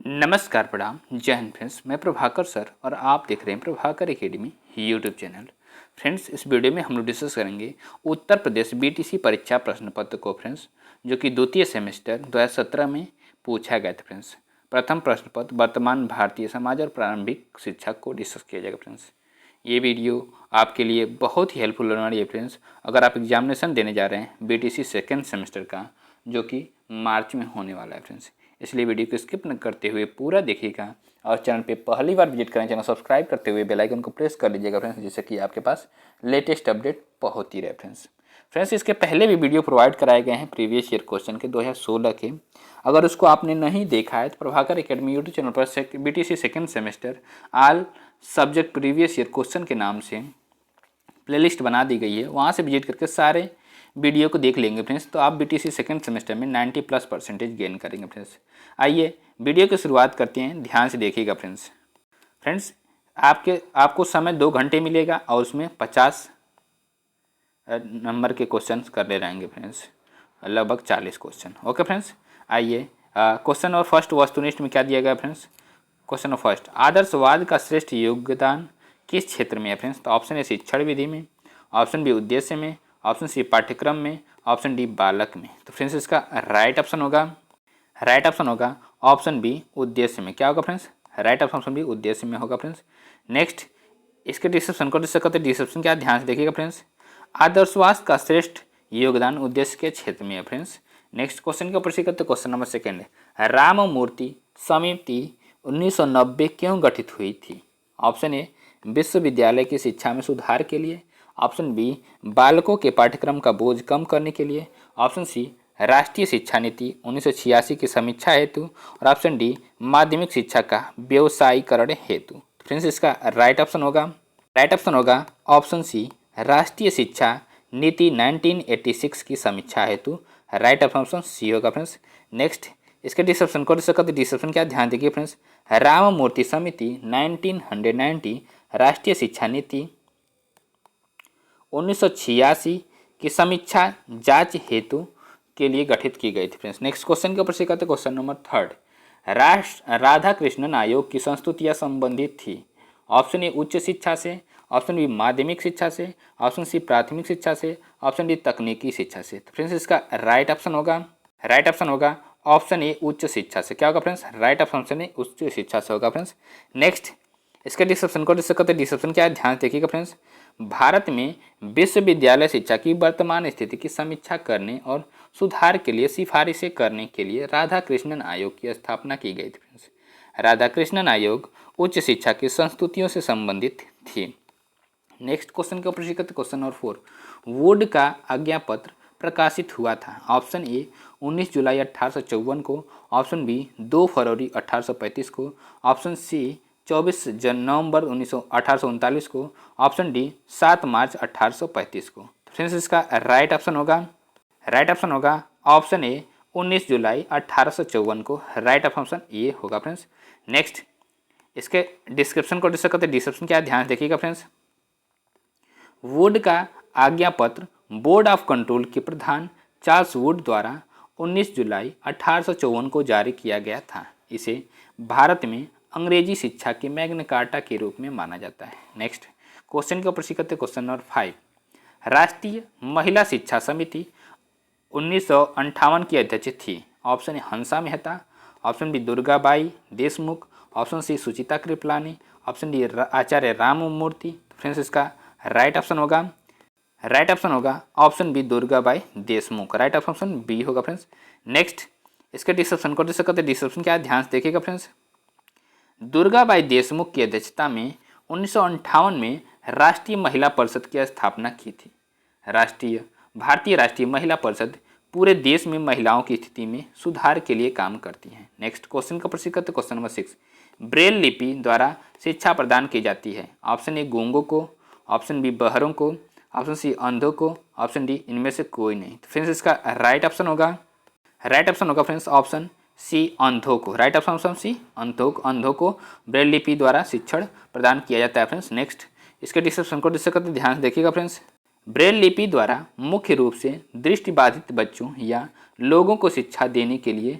नमस्कार प्रणाम जय हिंद फ्रेंड्स। मैं प्रभाकर सर और आप देख रहे हैं Prabhakar academy YouTube channel. Friends, इस वीडियो में हम लोग डिस्कस करेंगे उत्तर प्रदेश बीटीसी परीक्षा प्रश्न पत्र को फ्रेंड्स, जो कि द्वितीय सेमेस्टर 2017 में पूछा गया था फ्रेंड्स। प्रथम प्रश्न पत्र वर्तमान भारतीय समाज और प्रारंभिक शिक्षा को डिस्कस किया जाएगा फ्रेंड्स। ये वीडियो आपके लिए बहुत ही हेल्पफुल होने वाली है फ्रेंड्स, अगर आप एग्जामिनेशन देने जा रहे हैं बीटीसी सेकेंड सेमेस्टर का, जो कि मार्च में होने वाला है फ्रेंड्स। इसलिए वीडियो को स्किप न करते हुए पूरा देखिएगा और चैनल पे पहली बार विजिट करें, चैनल सब्सक्राइब करते हुए बेल आइकन को प्रेस कर लीजिएगा फ्रेंड्स, जिससे कि आपके पास लेटेस्ट अपडेट पहुंचती रहे फ्रेंड्स। इसके पहले भी वीडियो प्रोवाइड कराए गए हैं प्रीवियस ईयर क्वेश्चन के 2016 के। अगर उसको आपने नहीं देखा है तो प्रभाकर एकेडमी यूट्यूब चैनल पर बीटीसी सेकेंड सेमेस्टर आल सब्जेक्ट प्रीवियस ईयर क्वेश्चन के नाम से प्लेलिस्ट बना दी गई है, वहाँ से विजिट करके सारे वीडियो को देख लेंगे फ्रेंड्स, तो आप बीटीसी सेकेंड सेमेस्टर में 90+ % गेन करेंगे फ्रेंड्स। आइए वीडियो की शुरुआत करते हैं, ध्यान से देखिएगा फ्रेंड्स। आपको समय 2 घंटे मिलेगा और उसमें 50 नंबर के क्वेश्चन करने रहेंगे फ्रेंड्स, लगभग 40 क्वेश्चन। ओके फ्रेंड्स, आइए क्वेश्चन और फर्स्ट वस्तुनिष्ठ में क्या दिया गया फ्रेंड्स। क्वेश्चन और फर्स्ट, आदर्शवाद का श्रेष्ठ योगदान किस क्षेत्र में है फ्रेंड्स। तो ऑप्शन ए शिक्षण विधि में, ऑप्शन बी उद्देश्य में, ऑप्शन सी पाठ्यक्रम में, ऑप्शन डी बालक में। तो फ्रेंड्स इसका राइट ऑप्शन होगा ऑप्शन बी उद्देश्य में। क्या होगा फ्रेंड्स, राइट ऑप्शन बी उद्देश्य में होगा फ्रेंड्स। नेक्स्ट, इसके डिस्क्रिप्शन को डिस्क्रिप्शन क्या, ध्यान से देखिएगा फ्रेंड्स। आदर्शवाद का श्रेष्ठ योगदान उद्देश्य के क्षेत्र में है फ्रेंड्स। नेक्स्ट क्वेश्चन के ऊपर से करते क्वेश्चन नंबर सेकेंड है, राम मूर्ति समिति 1990 क्यों गठित हुई थी। ऑप्शन ए विश्वविद्यालय की शिक्षा में सुधार के लिए, ऑप्शन बी बालकों के पाठ्यक्रम का बोझ कम करने के लिए, ऑप्शन सी राष्ट्रीय शिक्षा नीति 1986 की समीक्षा हेतु, और ऑप्शन डी माध्यमिक शिक्षा का व्यवसायीकरण हेतु। फ्रेंड्स इसका राइट ऑप्शन होगा ऑप्शन सी राष्ट्रीय शिक्षा नीति 1986 की समीक्षा हेतु। राइट ऑप्शन सी होगा फ्रेंड्स। नेक्स्ट, इसके डिस्क्रिप्शन क्या, ध्यान देखिए फ्रेंड्स। राम मूर्ति समिति 1990 राष्ट्रीय शिक्षा नीति 1986 की समीक्षा जांच हेतु के लिए गठित की गई थी फ्रेंड्स। नेक्स्ट क्वेश्चन के ऊपर से कहते हैं question number third, Radha Krishnan आयोग की संस्तुतियाँ संबंधित थी। ऑप्शन ए उच्च शिक्षा से, ऑप्शन बी माध्यमिक शिक्षा से, ऑप्शन सी प्राथमिक शिक्षा से, ऑप्शन डी तकनीकी शिक्षा से। तो फ्रेंड्स इसका राइट ऑप्शन होगा ऑप्शन ए उच्च शिक्षा से। क्या होगा फ्रेंड्स, राइट ऑप्शन ए उच्च शिक्षा से होगा फ्रेंड्स। नेक्स्ट, इसके डिस्क्रिप्शन क्या है, ध्यान देखिएगा फ्रेंड्स। भारत में विश्वविद्यालय शिक्षा की वर्तमान स्थिति की समीक्षा करने और सुधार के लिए सिफारिशें करने के लिए राधा कृष्णन आयोग की स्थापना की गई थी फ्रेंड्स। राधा कृष्णन आयोग उच्च शिक्षा की संस्तुतियों से संबंधित थी। नेक्स्ट क्वेश्चन के ऊपर क्वेश्चन नंबर 4, वुड का आज्ञापत्र प्रकाशित हुआ था। ऑप्शन ए 19 जुलाई 1854 को, ऑप्शन बी 2 फरवरी 1835 को, ऑप्शन सी 24 नवंबर 1839 को, ऑप्शन डी 7 मार्च 1835 को। फ्रेंड्स इसका राइट ऑप्शन होगा ऑप्शन ए 19 जुलाई 1854 को। राइट ऑप्शन ये होगा फ्रेंड्स। नेक्स्ट, इसके डिस्क्रिप्शन को डिस्क्रिप्शन क्या है, ध्यान देखिएगा फ्रेंड्स। वुड का आज्ञापत्र बोर्ड ऑफ कंट्रोल के प्रधान चार्ल्स वुड द्वारा 19 जुलाई 1854 को जारी किया गया था। इसे भारत में अंग्रेजी शिक्षा की मैग्ना कार्टा के रूप में माना जाता है। नेक्स्ट क्वेश्चन के ऊपर क्वेश्चन नंबर 5, राष्ट्रीय महिला शिक्षा समिति 1958 की अध्यक्ष थी। Option A Hansa Mehta, option B Durgabai Deshmukh, option C Sucheta Kripalani, option D Acharya Ramamurti. Friends इसका राइट ऑप्शन होगा option B Durgabai Deshmukh. Right option B होगा फ्रेंड्स। नेक्स्ट, इसके डिस्क्रिप्शन क्या है, ध्यान से देखिएगा फ्रेंड्स। दुर्गाबाई देशमुख की अध्यक्षता में 1958 में राष्ट्रीय महिला परिषद की स्थापना की थी। भारतीय राष्ट्रीय महिला परिषद पूरे देश में महिलाओं की स्थिति में सुधार के लिए काम करती है। नेक्स्ट क्वेश्चन का क्वेश्चन नंबर 6, ब्रेल लिपि द्वारा शिक्षा प्रदान की जाती है। ऑप्शन ए गूंगों को, ऑप्शन बी बहरों को, ऑप्शन सी अंधों को, ऑप्शन डी इनमें से कोई नहीं। तो फ्रेंड्स इसका राइट ऑप्शन होगा फ्रेंड्स ऑप्शन सी अंधों को। राइट ऑप्शन सी अंधों को ब्रेल लिपि द्वारा शिक्षण प्रदान किया जाता है फ्रेंड्स। नेक्स्ट, इसके डिस्क्रिप्शन को ध्यान से देखिएगा फ्रेंड्स। ब्रेल लिपि द्वारा मुख्य रूप से दृष्टिबाधित बच्चों या लोगों को शिक्षा देने के लिए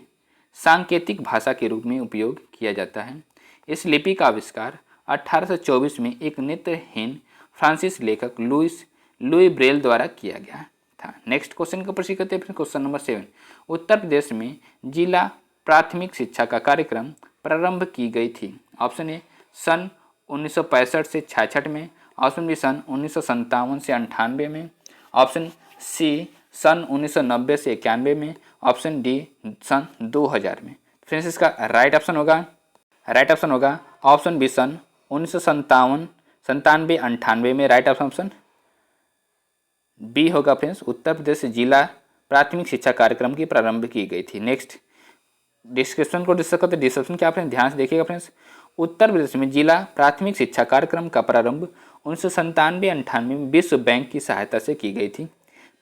सांकेतिक भाषा के रूप में उपयोग किया जाता है। इस लिपि का आविष्कार 1824 में एक नेत्रहीन फ्रांसीसी लेखक लुई ब्रेल द्वारा किया गया था। नेक्स्ट क्वेश्चन का प्रश्न करते हैं क्वेश्चन नंबर 7। उत्तर प्रदेश में जिला प्राथमिक शिक्षा का कार्यक्रम प्रारंभ की गई थी। ऑप्शन ए सन 1965 से 66 में, ऑप्शन बी सन 1957 से 98 में, ऑप्शन सी सन 1990 से 91 में, ऑप्शन डी सन 2000 में। फ्रेंड्स इसका राइट ऑप्शन होगा ऑप्शन बी सन 1957 97 98 में। राइट ऑप्शन बी होगा फ्रेंड्स। उत्तर प्रदेश जिला प्राथमिक शिक्षा कार्यक्रम की प्रारंभ की गई थी। नेक्स्ट डिस्क्रिप्शन को डिस्कस करते। डिस्क्रिप्शन क्या फ्रेंड्स ध्यान से देखिएगा फ्रेंड्स। उत्तर प्रदेश में जिला प्राथमिक शिक्षा कार्यक्रम का प्रारंभ 1997-98 में विश्व बैंक की सहायता से की गई थी।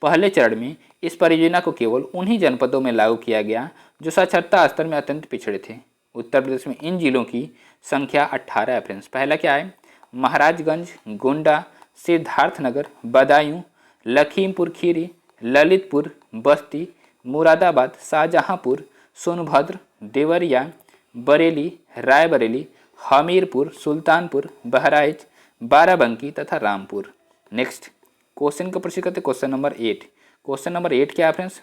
पहले चरण में इस परियोजना को केवल उन्हीं जनपदों में लागू किया गया जो साक्षरता स्तर में अत्यंत पिछड़े थे। उत्तर प्रदेश में इन जिलों की संख्या 18 है फ्रेंड्स। पहला क्या है? महाराजगंज, गोंडा, सिद्धार्थनगर, बदायूं, लखीमपुर खीरी, ललितपुर, बस्ती, मुरादाबाद, शाहजहांपुर, सोनभद्र, देवरिया, बरेली, रायबरेली, हमीरपुर, सुल्तानपुर, बहराइच, बाराबंकी तथा रामपुर। नेक्स्ट क्वेश्चन का प्रश्न करते क्वेश्चन नंबर 8। क्वेश्चन नंबर 8 क्या है फ्रेंड्स?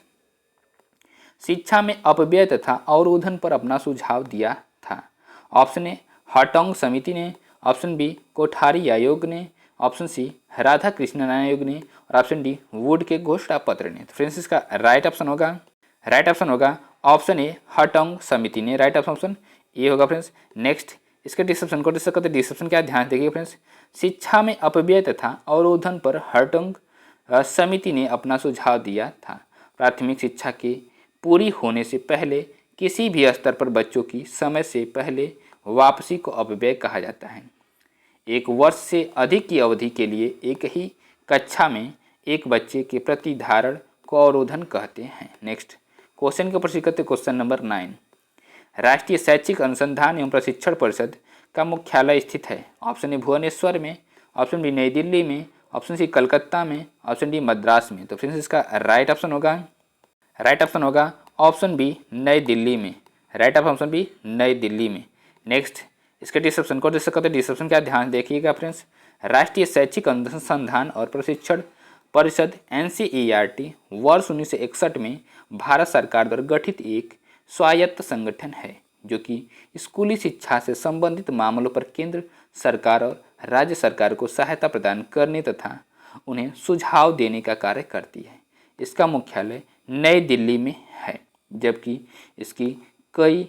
शिक्षा में अपव्यय तथा अवरोधन पर अपना सुझाव दिया था। ऑप्शन ए हाटोंग समिति ने, ऑप्शन बी कोठारी आयोग ने, ऑप्शन सी राधा कृष्णन आयोग ने और ऑप्शन डी वुड के घोषणा पत्र ने। तो फ्रेंड्स इसका राइट ऑप्शन होगा ऑप्शन ए हाटोंग समिति ने। राइट ऑप्शन ए होगा फ्रेंड्स। नेक्स्ट इसके डिस्क्रिप्शन को डिस्कस करते। डिस्क्रिप्शन क्या ध्यान देखिए फ्रेंड्स। शिक्षा में अपव्यय तथा अवरोधन पर हाटोंग समिति ने अपना सुझाव दिया था। प्राथमिक शिक्षा के पूरी होने से पहले किसी भी स्तर पर बच्चों की समय से पहले वापसी को अपव्यय कहा जाता है। एक वर्ष से अधिक की अवधि के लिए एक ही कक्षा में एक बच्चे के प्रतिधारण को अवरोधन कहते हैं। नेक्स्ट क्वेश्चन के प्रश्न करते क्वेश्चन नंबर 9। राष्ट्रीय शैक्षिक अनुसंधान एवं प्रशिक्षण परिषद का मुख्यालय स्थित है। ऑप्शन ए भुवनेश्वर में, ऑप्शन बी नई दिल्ली में, ऑप्शन सी कलकत्ता में, ऑप्शन डी मद्रास में। तो फ्रेंड्स इसका राइट ऑप्शन होगा ऑप्शन बी नई दिल्ली में। राइट ऑप्शन बी नई दिल्ली में। नेक्स्ट इसके डिस्क्रिप्शन को डिस्कस करते। डिस्क्रिप्शन क्या ध्यान देखिएगा फ्रेंड्स। राष्ट्रीय शैक्षिक अनुसंधान और प्रशिक्षण परिषद NCERT वर्ष 1961 में भारत सरकार द्वारा गठित एक स्वायत्त संगठन है जो कि स्कूली शिक्षा से संबंधित मामलों पर केंद्र सरकार और राज्य सरकार को सहायता प्रदान करने तथा उन्हें सुझाव देने का कार्य करती है। इसका मुख्यालय नई दिल्ली में है, जबकि इसकी कई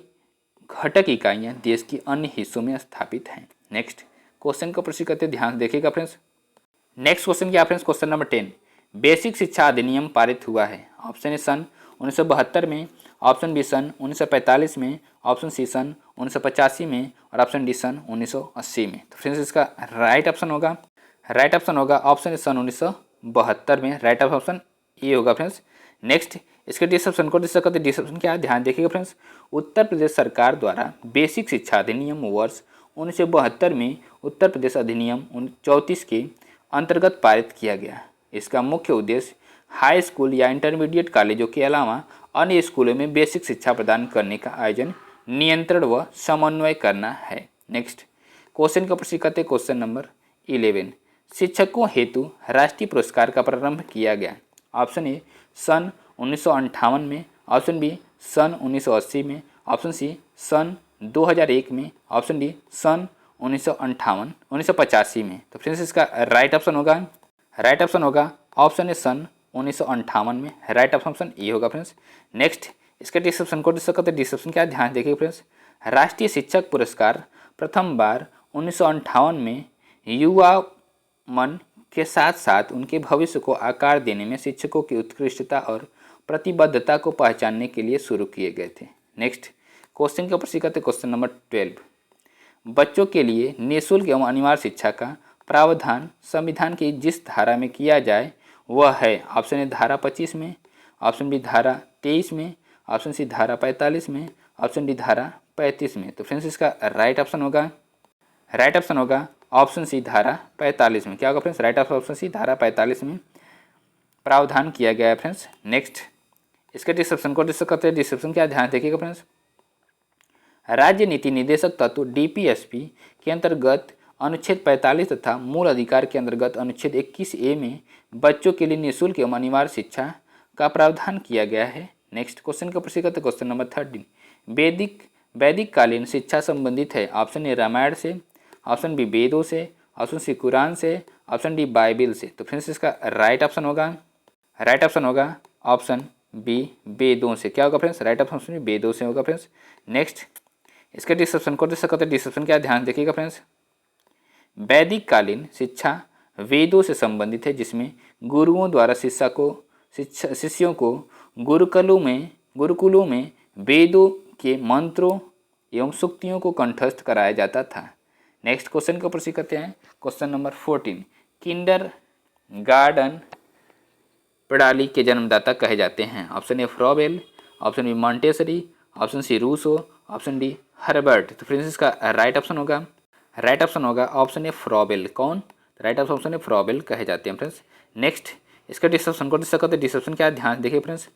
घटक इकाइयां देश के अन्य हिस्सों में स्थापित हैं। नेक्स्ट क्वेश्चन का प्रश्न करते ध्यान देखिएगा फ्रेंड्स। नेक्स्ट क्वेश्चन क्या फ्रेंड्स? Question number 10। बेसिक शिक्षा अधिनियम पारित हुआ है। ऑप्शन ए सन 1972 में, ऑप्शन बी सन 1945 में, ऑप्शन सी सन 1985 में और ऑप्शन डी सन 1980 में। तो फ्रेंड्स इसका राइट ऑप्शन होगा ऑप्शन ए सन 1972 में। राइट ऑप्शन ए होगा फ्रेंड्स। नेक्स्ट इसके डिस्क्रिप्शन को डिस्कस करते। डिस्क्रिप्शन क्या ध्यान देखिएगा फ्रेंड्स। उत्तर प्रदेश सरकार द्वारा बेसिक शिक्षा अधिनियम वर्ष 1972 में उत्तर प्रदेश अधिनियम 34 के अंतर्गत पारित किया गया। इसका मुख्य उद्देश्य हाई स्कूल या इंटरमीडिएट कॉलेजों के अलावा अन्य स्कूलों में बेसिक शिक्षा प्रदान करने का आयोजन, नियंत्रण व समन्वय करना है। नेक्स्ट क्वेश्चन का प्रश्न करते क्वेश्चन नंबर 11। शिक्षकों हेतु राष्ट्रीय पुरस्कार का प्रारंभ किया गया। ऑप्शन ए सन 1958 में, ऑप्शन बी सन 1980 में, ऑप्शन सी सन 2001 में, ऑप्शन डी सन 1985 में। तो फ्रेंड्स इसका राइट ऑप्शन होगा ऑप्शन ए सन 1958 में। राइट ऑप्शन ए होगा फ्रेंड्स। नेक्स्ट इसके डिस्क्रिप्शन को डिस्कस करते। डिस्क्रिप्शन क्या ध्यान देखिए फ्रेंड्स। राष्ट्रीय शिक्षक पुरस्कार प्रथम बार 1958 में युवा मन के साथ साथ उनके भविष्य को आकार देने में शिक्षकों की उत्कृष्टता और प्रतिबद्धता को पहचानने के लिए शुरू किए गए थे। नेक्स्ट क्वेश्चन का प्रश्न करते क्वेश्चन नंबर 12। बच्चों के लिए निःशुल्क एवं अनिवार्य शिक्षा का प्रावधान संविधान की जिस धारा में किया जाए वह है। ऑप्शन ए धारा 25 में, ऑप्शन बी धारा 23 में, ऑप्शन सी धारा 45 में, ऑप्शन डी धारा 35 में। तो फ्रेंड्स इसका राइट ऑप्शन होगा ऑप्शन सी धारा 45 में। क्या होगा फ्रेंड्स? राइट ऑप्शन सी धारा 45 में प्रावधान किया गया है फ्रेंड्स। नेक्स्ट इसके डिस्क्रिप्शन को डिस्कस करते हैं। डिस्क्रिप्शन क्या ध्यान देखिएगा फ्रेंड्स। राज्य नीति निदेशक तत्व डीपीएसपी के अंतर्गत अनुच्छेद 45 तथा मूल अधिकार के अंतर्गत अनुच्छेद 21A में बच्चों के लिए निःशुल्क एवं अनिवार्य शिक्षा का प्रावधान किया गया है। नेक्स्ट क्वेश्चन का प्रश्न करते क्वेश्चन नंबर 13, वैदिक कालीन शिक्षा संबंधित है। ऑप्शन ए रामायण से, ऑप्शन बी वेदों से, ऑप्शन सी कुरान से, ऑप्शन डी बाइबिल से। तो फ्रेंड्स इसका राइट ऑप्शन होगा ऑप्शन बी वेदों से। क्या होगा फ्रेंड्स? राइट ऑप्शन बी वेदों से होगा फ्रेंड्स। नेक्स्ट इसका डिस्क्रिप्शन को देख सकते हैं। डिस्क्रिप्शन क्या ध्यान देखिएगा फ्रेंड्स। वैदिक कालीन शिक्षा वेदों से संबंधित है, जिसमें गुरुओं द्वारा शिष्यों को गुरुकुलों में वेदों के मंत्रों एवं सूक्तियों को कंठस्थ कराया जाता था। नेक्स्ट क्वेश्चन के ऊपर सीखते हैं। क्वेश्चन नंबर 14, किंडर गार्डन प्रणाली के जन्मदाता कहे जाते हैं। Option A Froebel, option B Montessori, option C Rousseau, option D Herbart. तो फ्रेंड्स इसका राइट ऑप्शन होगा ऑप्शन ए फ्रॉबेल। कौन? राइट ऑप्शन ए फ्रॉबेल कहे जाते हैं फ्रेंड्स। नेक्स्ट इसका डिस्क्रिप्शन को डिस्कस करते हैं। डिस्क्रिप्शन क्या है ध्यान देखिए फ्रेंड्स।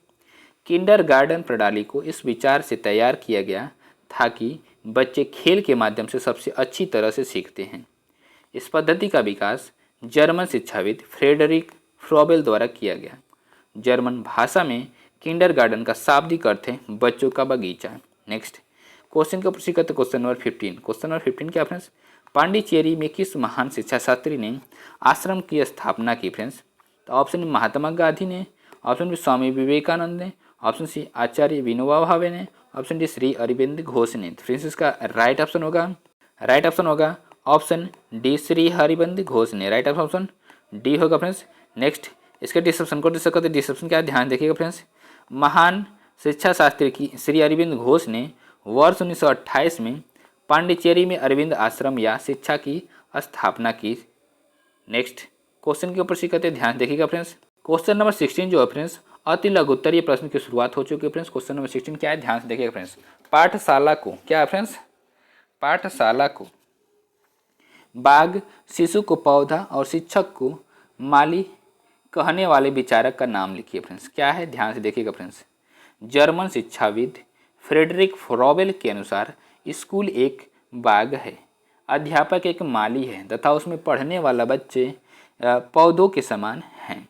किंडर गार्डन प्रणाली को इस विचार से तैयार किया गया था कि बच्चे खेल के माध्यम से सबसे अच्छी तरह से सीखते हैं। इस पद्धति का विकास जर्मन शिक्षाविद फ्रेडरिक फ्रॉबेल द्वारा किया गया। जर्मन भाषा में किंडरगार्टन का शाब्दिक अर्थ है बच्चों का बगीचा। नेक्स्ट क्वेश्चन का प्रश्न करते क्वेश्चन नंबर 15। क्वेश्चन नंबर 15 क्या फ्रेंड्स? पांडिचेरी में किस महान शिक्षा शास्त्री ने आश्रम की स्थापना की फ्रेंड्स? तो ऑप्शन महात्मा गांधी ने, ऑप्शन बी स्वामी विवेकानंद ने, ऑप्शन सी आचार्य विनोबा भावे ने, ऑप्शन डी श्री अरविंद घोष ने। फ्रेंड्स इसका राइट ऑप्शन होगा ऑप्शन डी श्री अरविंद घोष ने। राइट ऑप्शन डी होगा फ्रेंड्स। नेक्स्ट इसके डिस्क्रिप्शन को डिस्कस करते। डिस्क्रिप्शन क्या ध्यान देखिएगा फ्रेंड्स। महान शिक्षा शास्त्री की श्री अरविंद घोष ने वर्ष 1928 में पांडिचेरी में अरविंद आश्रम या शिक्षा की स्थापना की। नेक्स्ट क्वेश्चन के ऊपर सीखते ध्यान देखिएगा फ्रेंड्स। क्वेश्चन नंबर 16 जो है फ्रेंड्स अति लघुत्तरीय प्रश्न की शुरुआत हो चुकी है फ्रेंड्स। क्वेश्चन नंबर 16 क्या है ध्यान से देखिएगा फ्रेंड्स। पाठशाला को क्या है फ्रेंड्स? पाठशाला को बाग, शिशु को पौधा और शिक्षक को माली कहने वाले विचारक का नाम लिखिए फ्रेंड्स। क्या है ध्यान से देखिएगा फ्रेंड्स। जर्मन शिक्षाविद फ्रेडरिक फ्रॉबेल के अनुसार स्कूल एक बाग है, अध्यापक एक माली है तथा उसमें पढ़ने वाला बच्चे पौधों के समान हैं।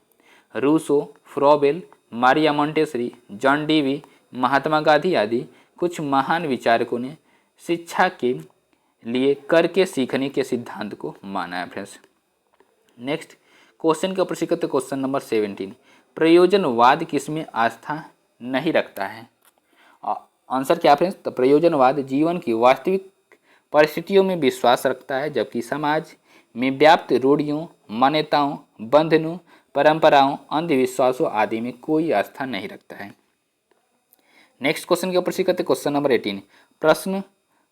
Rousseau, Froebel, Maria Montessori, John Dewey, Mahatma Gandhi आदि कुछ महान विचारकों ने शिक्षा के लिए करके सीखने के सिद्धांत को माना है फ्रेंड्स। नेक्स्ट क्वेश्चन के ऊपर सीखते क्वेश्चन नंबर 17। प्रयोजनवाद किसमें आस्था नहीं रखता है? आंसर क्या फ्रेंड्स? तो प्रयोजनवाद जीवन की वास्तविक परिस्थितियों में विश्वास रखता है, जबकि समाज में व्याप्त रूढ़ियों, मान्यताओं, बंधनों, परंपराओं, अंधविश्वासों आदि में कोई आस्था नहीं रखता है। नेक्स्ट क्वेश्चन के ऊपर सीखते क्वेश्चन नंबर 18। प्रश्न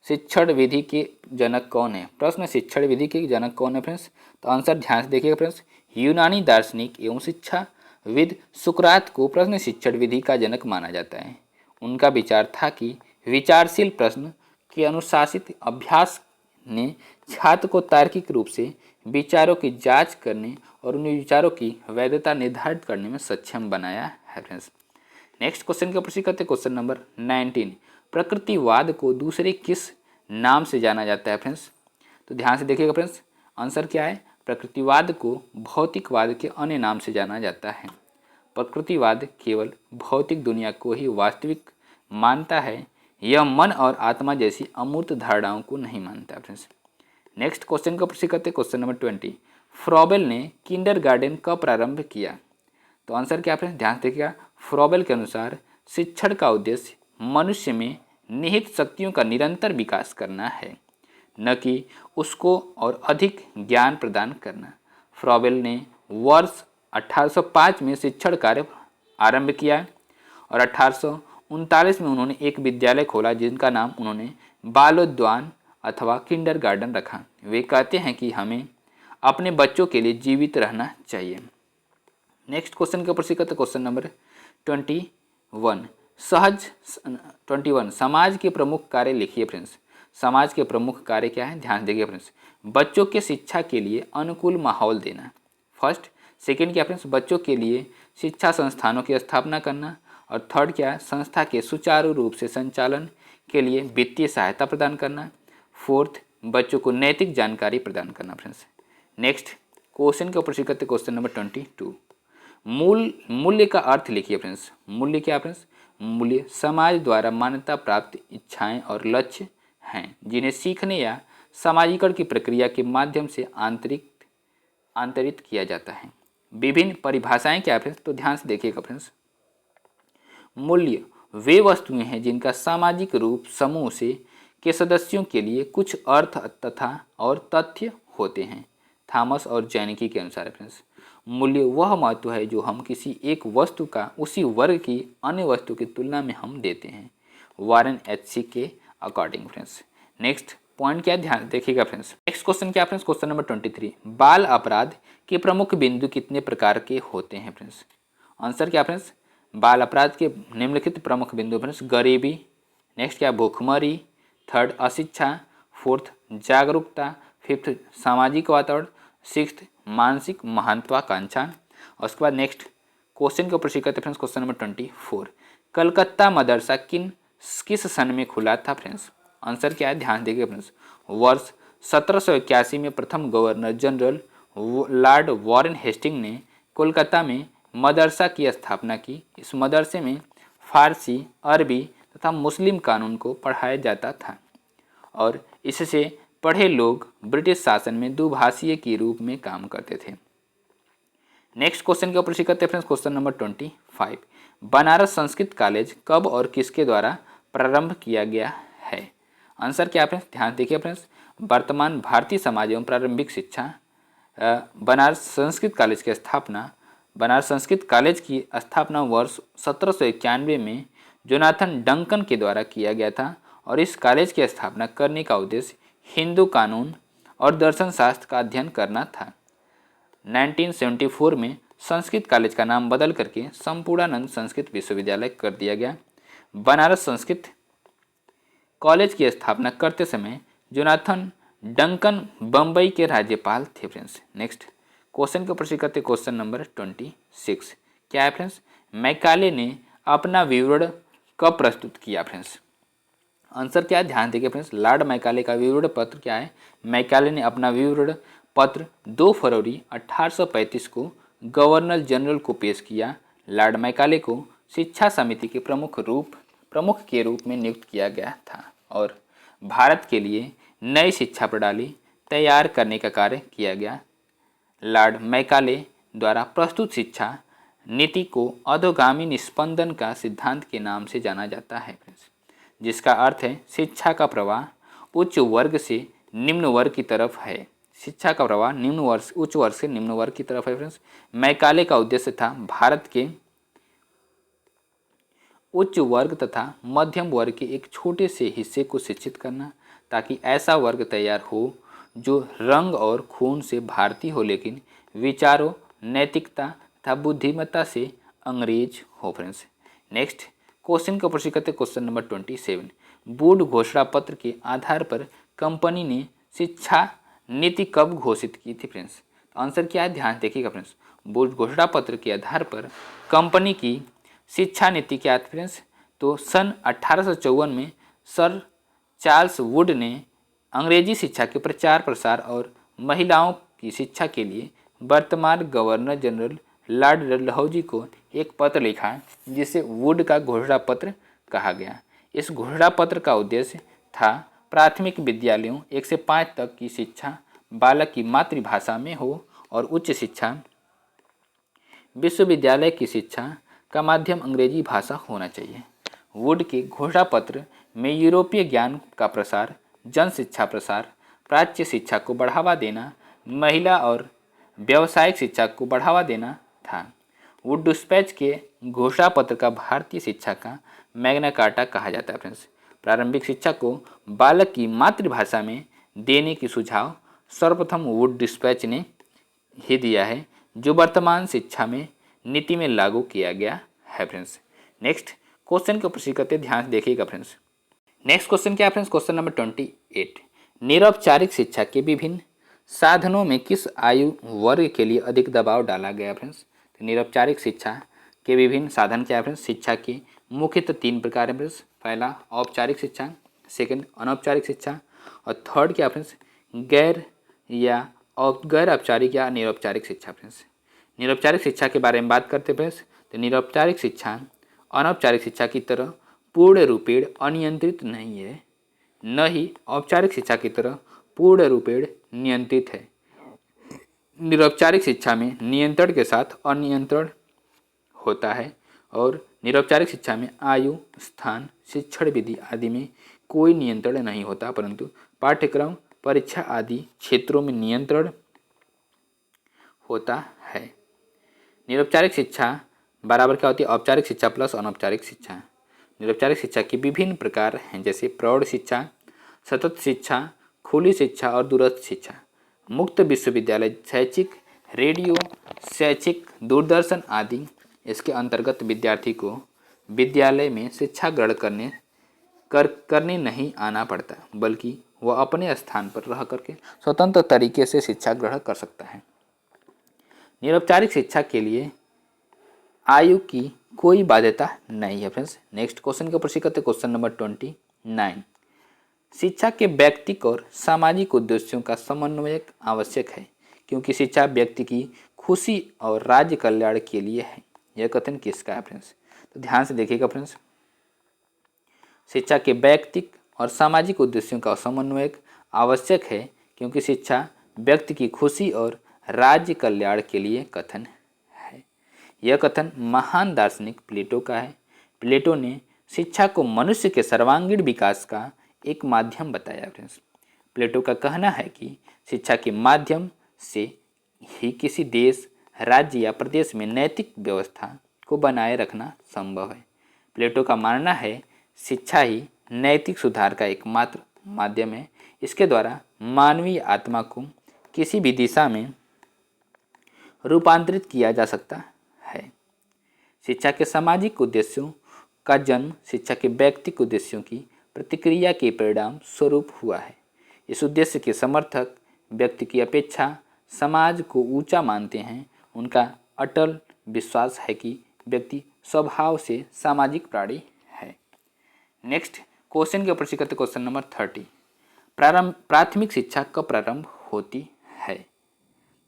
शिक्षण विधि के जनक कौन है? प्रश्न शिक्षण विधि के जनक कौन है फ्रेंड्स? तो आंसर ध्यान से देखिएगा फ्रेंड्स। यूनानी दार्शनिक एवं शिक्षाविद सुकरात को प्रश्न शिक्षण विधि का जनक माना जाता है। उनका विचार था कि विचारशील प्रश्न के अनुशासित अभ्यास ने छात्र को तार्किक रूप से विचारों की जांच करने और उन विचारों की वैधता निर्धारित करने में सक्षम बनाया है फ्रेंड्स। नेक्स्ट क्वेश्चन के ऊपर करते क्वेश्चन नंबर 19। प्रकृतिवाद को दूसरे किस नाम से जाना जाता है फ्रेंड्स? तो ध्यान से देखिएगा फ्रेंड्स। आंसर क्या है? प्रकृतिवाद को भौतिकवाद के अन्य नाम से जाना जाता है। प्रकृतिवाद केवल भौतिक दुनिया को ही वास्तविक मानता है, यह मन और आत्मा जैसी अमूर्त धारणाओं को नहीं मानता फ्रेंड्स। नेक्स्ट क्वेश्चन का प्रश्न करते क्वेश्चन नंबर 20। फ्रॉबेल ने किंडरगार्टन कब प्रारंभ किया? तो आंसर क्या फ्रेंड्स? ध्यान से देखिएगा। फ्रॉबेल के अनुसार शिक्षण का उद्देश्य मनुष्य में निहित शक्तियों का निरंतर विकास करना है, न कि उसको और अधिक ज्ञान प्रदान करना। फ्रॉबेल ने वर्ष 1805 में शिक्षण कार्य आरंभ किया और 1839 में उन्होंने एक विद्यालय खोला जिनका नाम उन्होंने बालोद्यान अथवा किंडरगार्टन रखा। वे कहते हैं कि हमें अपने बच्चों के लिए जीवित रहना चाहिए। नेक्स्ट क्वेश्चन के ऊपर सीखते क्वेश्चन नंबर 21। समाज के प्रमुख कार्य लिखिए फ्रेंड्स। समाज के प्रमुख कार्य क्या है? ध्यान देखिए फ्रेंड्स। बच्चों के शिक्षा के लिए अनुकूल माहौल देना फर्स्ट। सेकंड क्या फ्रेंड्स? बच्चों के लिए शिक्षा संस्थानों की स्थापना करना। और थर्ड क्या है? संस्था के सुचारू रूप से संचालन के लिए वित्तीय सहायता प्रदान करना। फोर्थ, बच्चों को नैतिक जानकारी प्रदान करना फ्रेंड्स। नेक्स्ट क्वेश्चन के ऊपर से करते क्वेश्चन नंबर 22। मूल्य का अर्थ लिखिए फ्रेंड्स। मूल्य क्या फ्रेंड्स? मूल्य समाज द्वारा मान्यता प्राप्त इच्छाएं और लक्ष्य हैं जिन्हें सीखने या समाजीकरण की प्रक्रिया के माध्यम से आंतरित किया जाता है। विभिन्न परिभाषाएं क्या फ्रेंड्स? तो ध्यान से देखिएगा फ्रेंड्स। मूल्य वे वस्तुएं हैं जिनका सामाजिक रूप समूह से के सदस्यों के लिए कुछ अर्थ तथा और तथ्य होते हैं। थॉमस और जैनिकी के अनुसार फ्रेंड्स, मूल्य वह महत्व है जो हम किसी एक वस्तु का उसी वर्ग की अन्य वस्तु की तुलना में हम देते हैं। वारेन एच के अकॉर्डिंग फ्रेंड्स। नेक्स्ट पॉइंट क्या ध्यान देखिएगा फ्रेंड्स। नेक्स्ट क्वेश्चन क्या फ्रेंड्स? Question number 23। बाल अपराध के प्रमुख बिंदु कितने प्रकार के होते हैं फ्रेंड्स? आंसर क्या फ्रेंड्स? बाल अपराध के निम्नलिखित प्रमुख बिंदु फ्रेंड्स, गरीबी, नेक्स्ट क्या भूखमरी, थर्ड अशिक्षा, फोर्थ जागरूकता, फिफ्थ सामाजिक वातावरण, सिक्स्थ मानसिक महत्वाकांक्षा। और उसके बाद नेक्स्ट क्वेश्चन के ऊपर करते friends question number 24। Calcutta Madrasa किस सन में खुला था फ्रेंड्स? आंसर क्या है? ध्यान देखिए फ्रेंड्स। वर्ष 1781 में प्रथम governor general Lord Warren Hasting ने कोलकाता में मदरसा की स्थापना की। इस मदरसे में फारसी, अरबी तथा मुस्लिम कानून को पढ़ाया जाता था और इससे पढ़े लोग ब्रिटिश शासन में दुभाषीय के रूप में काम करते थे। नेक्स्ट क्वेश्चन के ऊपर करते हैं friends question number 25। Banaras Sanskrit college कब और किसके द्वारा प्रारंभ किया गया है? आंसर क्या फ्रेंड्स? ध्यान देखिए फ्रेंड्स। वर्तमान भारतीय समाज एवं प्रारंभिक शिक्षा बनारस संस्कृत कॉलेज की स्थापना बनारस संस्कृत कॉलेज की स्थापना वर्ष 1791 में जोनाथन डंकन के द्वारा किया गया था और इस कॉलेज की स्थापना करने का उद्देश्य हिंदू कानून और दर्शन शास्त्र का अध्ययन करना था। 1974 में संस्कृत कॉलेज का नाम बदल करके संपूर्णानंद संस्कृत विश्वविद्यालय कर दिया गया। बनारस संस्कृत कॉलेज की स्थापना करते समय जोनाथन डंकन बम्बई के राज्यपाल थे फ्रेंड्स। नेक्स्ट क्वेश्चन के ऊपर करते क्वेश्चन नंबर 26। क्या है फ्रेंड्स? मैकाले ने अपना विवरण कब प्रस्तुत किया फ्रेंड्स? आंसर क्या है? ध्यान देखिए फ्रेंड्स। लॉर्ड मैकाले का विवरण पत्र क्या है? मैकाले ने अपना विवरण पत्र 2 फरवरी 1835 को गवर्नर जनरल को पेश किया। लॉर्ड मैकाले को शिक्षा समिति के प्रमुख के रूप में नियुक्त किया गया था और भारत के लिए नई शिक्षा प्रणाली तैयार करने का कार्य किया गया। लॉर्ड मैकाले द्वारा प्रस्तुत शिक्षा नीति को अधोगामी निस्पंदन का सिद्धांत के नाम से जाना जाता है फ्रेंड्स, जिसका अर्थ है शिक्षा का प्रवाह उच्च वर्ग से निम्न वर्ग की तरफ है। शिक्षा का प्रवाह उच्च वर्ग से निम्न वर्ग की तरफ है फ्रेंड्स। मैकाले का उद्देश्य था भारत के उच्च वर्ग तथा मध्यम वर्ग के एक छोटे से हिस्से को शिक्षित करना ताकि ऐसा वर्ग तैयार हो जो रंग और खून से भारतीय हो लेकिन विचारों, नैतिकता तथा बुद्धिमत्ता से अंग्रेज हो फ्रेंड्स। नेक्स्ट क्वेश्चन का प्रश्न करते क्वेश्चन नंबर 27। वुड घोषणा पत्र के आधार पर कंपनी ने शिक्षा नीति कब घोषित की थी फ्रेंड्स? आंसर क्या है? ध्यान देखिएगा फ्रेंड्स। वुड घोषणा पत्र के आधार पर कंपनी की शिक्षा नीति क्या थी फ्रेंड्स? तो सन 1854 में सर चार्ल्स वुड ने अंग्रेजी शिक्षा के प्रचार प्रसार और महिलाओं की शिक्षा के लिए वर्तमान गवर्नर जनरल लॉर्ड डलहौजी को एक पत्र लिखा जिसे वुड का घोषणा पत्र कहा गया। इस घोषणा पत्र का उद्देश्य था प्राथमिक विद्यालयों 1 से 5 तक की शिक्षा बालक की मातृभाषा में हो और उच्च शिक्षा विश्वविद्यालय की शिक्षा का माध्यम अंग्रेजी भाषा होना चाहिए। वुड के घोषणा पत्र में यूरोपीय ज्ञान का प्रसार, जन शिक्षा प्रसार, प्राच्य शिक्षा को बढ़ावा देना, महिला और व्यावसायिक शिक्षा को बढ़ावा देना था। वुड डिस्पैच के घोषणा पत्र का भारतीय शिक्षा का मैग्ना कार्टा कहा जाता है फ्रेंड्स। प्रारंभिक शिक्षा को बालक की मातृभाषा में देने की सुझाव सर्वप्रथम वुड डिस्पैच ने ही दिया है जो वर्तमान शिक्षा में नीति में लागू किया गया है फ्रेंड्स। नेक्स्ट क्वेश्चन के ऊपर करते ध्यान देखिएगा फ्रेंड्स। नेक्स्ट क्वेश्चन क्या है फ्रेंड्स? Question number 28। निरौपचारिक शिक्षा के विभिन्न साधनों में किस आयु वर्ग के लिए अधिक दबाव डाला गया फ्रेंड्स? तो निरौपचारिक शिक्षा के विभिन्न साधन क्या है फ्रेंड्स? शिक्षा के मुख्यतः 3 प्रकार है फ्रेंड्स। पहला औपचारिक शिक्षा, सेकंड अनौपचारिक शिक्षा, और थर्ड क्या फ्रेंड्स गैर गैर औपचारिक या निरौपचारिक शिक्षा। फ्रेंड्स निरौपचारिक शिक्षा के बारे में बात करते हैं फ्रेंड्स, तो निरौपचारिक शिक्षा अनौपचारिक शिक्षा की तरह पूर्ण रूपेण अनियंत्रित नहीं है, न ही औपचारिक शिक्षा की तरह पूर्ण रूपेण नियंत्रित है। निरौपचारिक शिक्षा में नियंत्रण के साथ अनियंत्रण होता है, और निरौपचारिक शिक्षा में आयु, स्थान, शिक्षण विधि आदि में कोई नियंत्रण नहीं होता, परंतु पाठ्यक्रम, परीक्षा आदि क्षेत्रों में नियंत्रण होता है। निरौपचारिक शिक्षा बराबर क्या होती है? औपचारिक शिक्षा प्लस अनौपचारिक शिक्षा। निरौपचारिक शिक्षा के विभिन्न प्रकार हैं, जैसे प्रौढ़ शिक्षा, सतत शिक्षा, खुली शिक्षा और दूरस्थ शिक्षा। मुक्त विश्वविद्यालय, शैक्षिक रेडियो, शैक्षिक दूरदर्शन आदि इसके अंतर्गत विद्यार्थी को विद्यालय में शिक्षा ग्रहण करने नहीं आना पड़ता, बल्कि वह अपने स्थान पर रह करके स्वतंत्र तरीके से शिक्षा ग्रहण कर सकता है। निरौपचारिक शिक्षा के लिए आयु की कोई बाध्यता नहीं है। फ्रेंड्स नेक्स्ट क्वेश्चन के ऊपर करते क्वेश्चन नंबर 29। शिक्षा के व्यक्तिक और सामाजिक उद्देश्यों का समन्वय आवश्यक है, क्योंकि शिक्षा व्यक्ति की खुशी और राज्य कल्याण के लिए है। यह कथन किसका है फ्रेंड्स? तो ध्यान से देखिएगा फ्रेंड्स, शिक्षा के व्यक्तिक और सामाजिक उद्देश्यों का समन्वय आवश्यक है, क्योंकि शिक्षा व्यक्ति की खुशी और राज्य कल्याण के लिए कथन है। यह कथन महान दार्शनिक प्लेटो का है। प्लेटो ने शिक्षा को मनुष्य के सर्वांगीण विकास का एक माध्यम बताया। फ्रेंड्स प्लेटो का कहना है कि शिक्षा के माध्यम से ही किसी देश, राज्य या प्रदेश में नैतिक व्यवस्था को बनाए रखना संभव है। प्लेटो का मानना है शिक्षा ही नैतिक सुधार का एकमात्र माध्यम है। इसके द्वारा मानवीय आत्मा को किसी भी दिशा में रूपांतरित किया जा सकता है। शिक्षा के सामाजिक उद्देश्यों का जन्म शिक्षा के व्यक्तिगत उद्देश्यों की प्रतिक्रिया के परिणाम स्वरूप हुआ है। इस उद्देश्य के समर्थक व्यक्ति की अपेक्षा समाज को ऊंचा मानते हैं। उनका अटल विश्वास है कि व्यक्ति स्वभाव से सामाजिक प्राणी है। नेक्स्ट क्वेश्चन के ऊपर करते क्वेश्चन नंबर 30। प्राथमिक शिक्षा कब प्रारंभ होती है?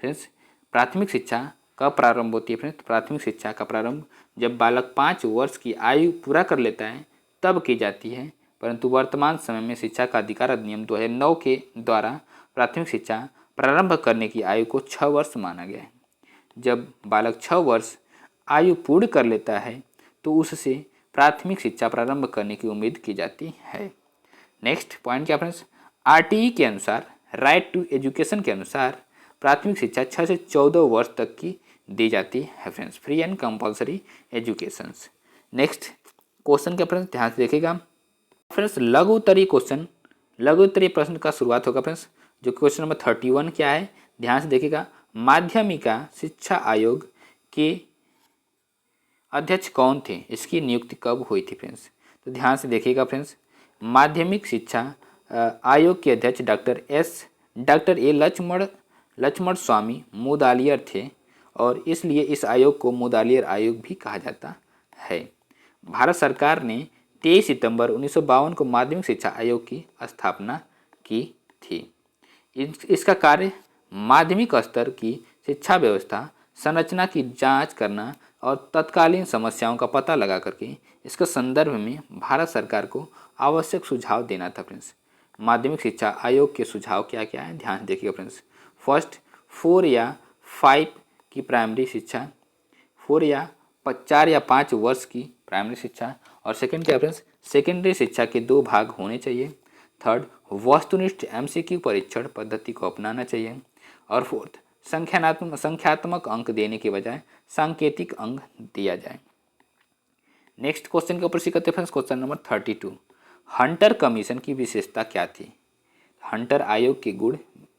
फ्रेंड्स प्राथमिक शिक्षा कब प्रारंभ होती है? फ्रेंड्स प्राथमिक शिक्षा का प्रारंभ जब बालक 5 वर्ष की आयु पूरा कर लेता है तब की जाती है, परंतु वर्तमान समय में शिक्षा का अधिकार अधिनियम 2009 के द्वारा प्राथमिक शिक्षा प्रारंभ करने की आयु को 6 वर्ष माना गया है। जब बालक 6 वर्ष आयु पूर्ण कर लेता है तो उससे प्राथमिक शिक्षा प्रारंभ करने की उम्मीद की जाती है। नेक्स्ट पॉइंट क्या फ्रेंड्स? आरटीई के अनुसार, राइट टू एजुकेशन के अनुसार प्राथमिक शिक्षा 6 से 14 वर्ष तक की दी जाती है। Friends free and compulsory education. Next question क्या फ्रेंड्स ध्यान से देखिएगा। फ्रेंड्स लघुत्तरीय क्वेश्चन, लघुत्तरीय प्रश्न का शुरुआत होगा फ्रेंड्स, जो क्वेश्चन नंबर 31 क्या है ध्यान से देखिएगा। माध्यमिका शिक्षा आयोग के अध्यक्ष कौन थे? इसकी नियुक्ति कब हुई थी? फ्रेंड्स तो ध्यान से देखिएगा फ्रेंड्स, माध्यमिक शिक्षा आयोग के अध्यक्ष डॉक्टर ए लक्ष्मण स्वामी मुदालियर थे, और इसलिए इस आयोग को मुदालियर आयोग भी कहा जाता है। भारत सरकार ने 23 सितंबर 1952 को माध्यमिक शिक्षा आयोग की स्थापना की थी। इसका कार्य माध्यमिक स्तर की शिक्षा व्यवस्था संरचना की जांच करना और तत्कालीन समस्याओं का पता लगा करके इसके संदर्भ में भारत सरकार को आवश्यक सुझाव देना था। फ्रेंड्स माध्यमिक शिक्षा आयोग के सुझाव क्या क्या है ध्यान देखिएगा फ्रेंड्स। फर्स्ट 4 या 5 की प्राइमरी शिक्षा, 4 या 4 या 5 वर्ष की प्राइमरी शिक्षा, और सेकंड क्या फ्रेंड्स सेकेंडरी शिक्षा के 2 भाग होने चाहिए। थर्ड वस्तुनिष्ठ एमसीक्यू परीक्षण पद्धति को अपनाना चाहिए, और फोर्थ संख्यात्मक अंक देने के बजाय सांकेतिक अंक दिया जाए। नेक्स्ट क्वेश्चन के ऊपर सीखते friends question number 32। Hunter commission की विशेषता क्या थी? हंटर आयोग की गुण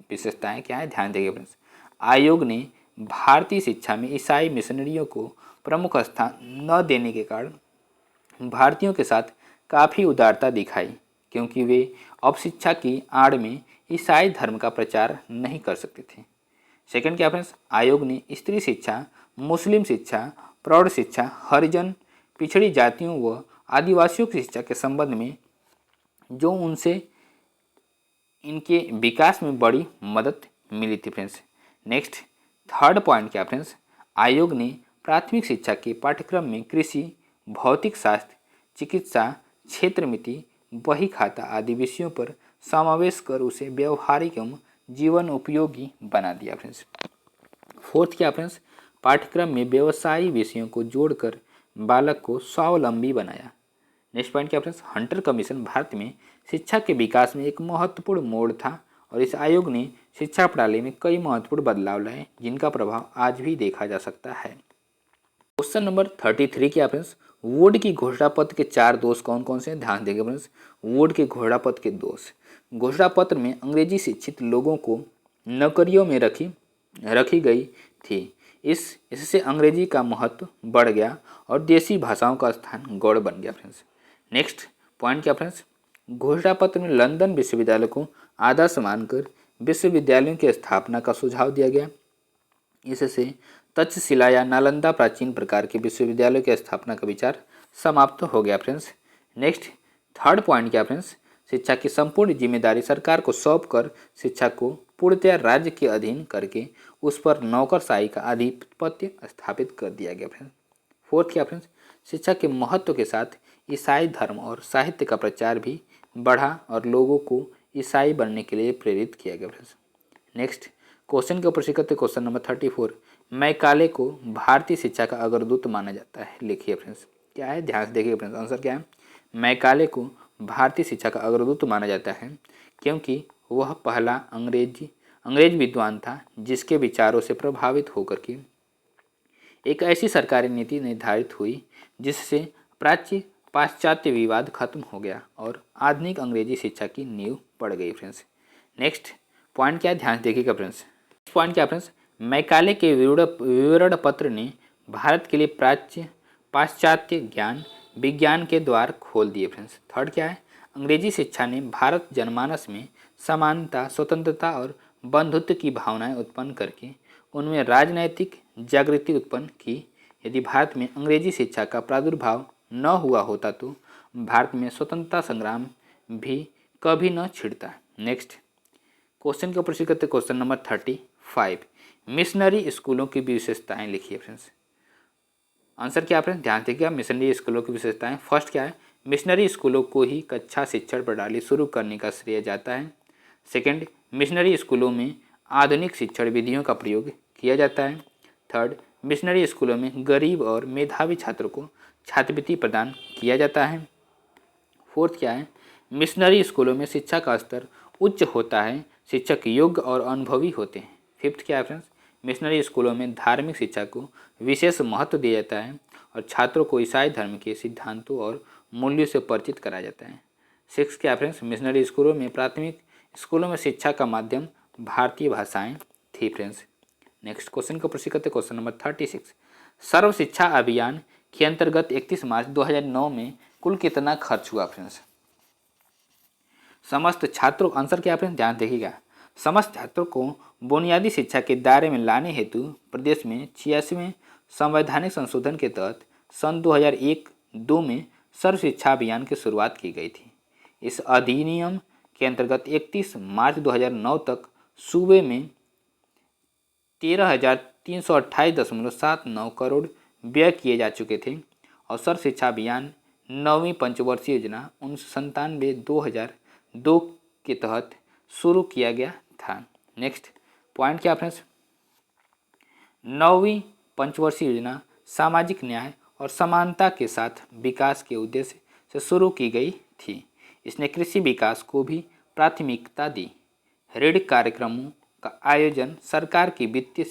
विशेषताएं क्या है ध्यान देखिए फ्रेंड्स। आयोग ने भारतीय शिक्षा में ईसाई मिशनरियों को प्रमुख स्थान न देने के कारण भारतीयों के साथ काफ़ी उदारता दिखाई, क्योंकि वे अब शिक्षा की आड़ में ईसाई धर्म का प्रचार नहीं कर सकते थे। सेकंड क्या फ्रेंड्स, आयोग ने स्त्री शिक्षा, मुस्लिम शिक्षा, प्रौढ़ शिक्षा, हरिजन, पिछड़ी जातियों व आदिवासियों की शिक्षा के संबंध में जो उनसे इनके विकास में बड़ी मदद मिली थी फ्रेंड्स। नेक्स्ट थर्ड पॉइंट क्या फ्रेंड्स, आयोग ने प्राथमिक शिक्षा के पाठ्यक्रम में कृषि, भौतिक शास्त्र, चिकित्सा, क्षेत्र मिति, बही खाता आदि विषयों पर समावेश कर उसे व्यवहारिक एवं जीवन उपयोगी बना दिया फ्रेंड्स। फोर्थ क्या फ्रेंड्स, पाठ्यक्रम में व्यवसायी विषयों को जोड़कर बालक को स्वावलंबी बनाया। नेक्स्ट पॉइंट क्या फ्रेंड्स, हंटर कमीशन भारत में शिक्षा के विकास में एक महत्वपूर्ण मोड़ था और इस आयोग ने शिक्षा प्रणाली में कई महत्वपूर्ण बदलाव लाए जिनका प्रभाव आज भी देखा जा सकता है। क्वेश्चन नंबर 33 क्या फ्रेंड्स, वुड की घोषणा पत्र के 4 दोष कौन कौन से हैं, ध्यान देंगे फ्रेंड्स। वुड के घोषणा पत्र के दोष, घोषणा पत्र में अंग्रेजी शिक्षित लोगों को नौकरियों में रखी गई थी। इससे अंग्रेजी का महत्व बढ़ गया और देसी भाषाओं का स्थान गौड़ बन गया फ्रेंड्स। नेक्स्ट पॉइंट क्या फ्रेंड्स, घोषणा पत्र में लंदन विश्वविद्यालय को आदर्श मानकर विश्वविद्यालयों की स्थापना का सुझाव दिया गया। इससे तक्षशिला या नालंदा प्राचीन प्रकार के विश्वविद्यालयों की स्थापना का विचार समाप्त हो गया फ्रेंड्स। नेक्स्ट थर्ड पॉइंट क्या फ्रेंड्स, शिक्षा की संपूर्ण जिम्मेदारी सरकार को सौंपकर शिक्षा को पूर्णतया राज्य के अधीन करके उस पर नौकरशाही का आधिपत्य स्थापित कर दिया गया फ्रेंड्स। फोर्थ क्या फ्रेंड्स, शिक्षा के महत्व के साथ ईसाई धर्म और साहित्य का प्रचार भी बढ़ा और लोगों को ईसाई बनने के लिए प्रेरित किया गया फ्रेंड्स। नेक्स्ट क्वेश्चन के ऊपर से करते क्वेश्चन नंबर 34, मैकाले को भारतीय शिक्षा का अग्रदूत माना जाता है। लिखिए फ्रेंड्स क्या है, ध्यान से देखिए फ्रेंड्स, आंसर क्या है। मैकाले को भारतीय शिक्षा का अग्रदूत माना जाता है क्योंकि वह पहला अंग्रेज विद्वान था जिसके विचारों से प्रभावित होकर के एक ऐसी सरकारी नीति निर्धारित हुई जिससे पाश्चात्य विवाद खत्म हो गया और आधुनिक अंग्रेजी शिक्षा की नींव पड़ गई फ्रेंड्स। नेक्स्ट पॉइंट क्या है, ध्यान देखिएगा फ्रेंड्स। पॉइंट क्या फ्रेंड्स, मैकाले के विवरण पत्र ने भारत के लिए पाश्चात्य ज्ञान विज्ञान के द्वार खोल दिए फ्रेंड्स। थर्ड क्या है, अंग्रेजी शिक्षा ने भारत जनमानस में समानता, स्वतंत्रता और बंधुत्व की भावनाएं उत्पन्न करके उनमें राजनैतिक जागृति उत्पन्न की। यदि भारत में अंग्रेजी शिक्षा का प्रादुर्भाव न हुआ होता तो भारत में स्वतंत्रता संग्राम भी कभी न छिड़ता। नेक्स्ट क्वेश्चन के ऊपर से करते क्वेश्चन नंबर 35, मिशनरी स्कूलों की विशेषताएं लिखिए फ्रेंड्स। आंसर क्या फ्रेंड्स, ध्यान देखिएगा, मिशनरी स्कूलों की विशेषताएं। फर्स्ट क्या है, मिशनरी स्कूलों को ही कक्षा शिक्षण प्रणाली शुरू करने का श्रेय जाता है। सेकंड, मिशनरी स्कूलों में आधुनिक शिक्षण विधियों का प्रयोग किया जाता है। थर्ड, मिशनरी स्कूलों में गरीब और मेधावी छात्रों को छात्रवृत्ति प्रदान किया जाता है। फोर्थ क्या है, मिशनरी स्कूलों में शिक्षा का स्तर उच्च होता है, शिक्षक योग्य और अनुभवी होते हैं। फिफ्थ क्या है फ्रेंड्स, मिशनरी स्कूलों में धार्मिक शिक्षा को विशेष महत्व दिया जाता है और छात्रों को ईसाई धर्म के सिद्धांतों और मूल्यों से परिचित कराया जाता है। सिक्स क्या फ्रेंड्स, मिशनरी स्कूलों में प्राथमिक स्कूलों में शिक्षा का माध्यम भारतीय भाषाएं थी फ्रेंड्स। नेक्स्ट क्वेश्चन को प्रश्न करते क्वेश्चन नंबर 36, सर्व शिक्षा अभियान के अंतर्गत 31 मार्च 2009 में कुल कितना खर्च हुआ फ्रेंड्स। समस्त छात्रों, आंसर क्या फ्रेंड्स, ध्यान देखिएगा, समस्त छात्रों को बुनियादी शिक्षा के दायरे में लाने हेतु प्रदेश में 86वें संवैधानिक संशोधन के तहत सन 2001-2 में सर्व शिक्षा अभियान की शुरुआत की गई थी। इस अधिनियम के अंतर्गत 31 मार्च 2009 तक सूबे में 13,328.79 करोड़ व्यय किए जा चुके थे और सर्व शिक्षा अभियान 9वीं पंचवर्षीय योजना 1997-2002 के तहत शुरू किया गया था। नेक्स्ट पॉइंट क्या फ्रेंड्स, 9वीं पंचवर्षीय योजना सामाजिक न्याय और समानता के साथ विकास के उद्देश्य से शुरू की गई थी। इसने कृषि विकास को भी प्राथमिकता दी। ऋण कार्यक्रमों का आयोजन सरकार की वित्तीय